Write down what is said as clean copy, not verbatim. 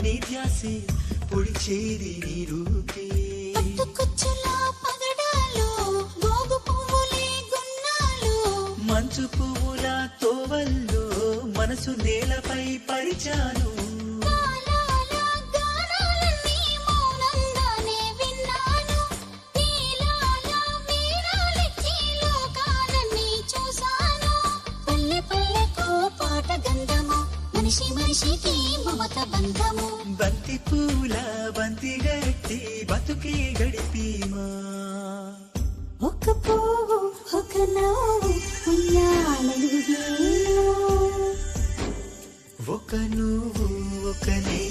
నీ ధ్యాసే పొడిచేది నీ రూపే పట్టుకొచ్చులా పగడాలు గోగు పువ్వులే గున్నాలు మంచు పువ్వుల తోవల్లో మనసు నేలపై పరిచాను కాలాల గానాలన్నీ మౌనంగానే విన్నాను నీలాల వీణాలెక్కి లోకాలన్నీ చూశాను పల్లె పల్లెకు పాట గంధము మనిషి మనిషికి మమత బంధము బంతి పూల బంతి గట్టి బతుకే గడిపీమా ఒక పువ్వు ఒక నవ్వు ఉయ్యాలలుగేను ఒక నువ్వు ఒక నీ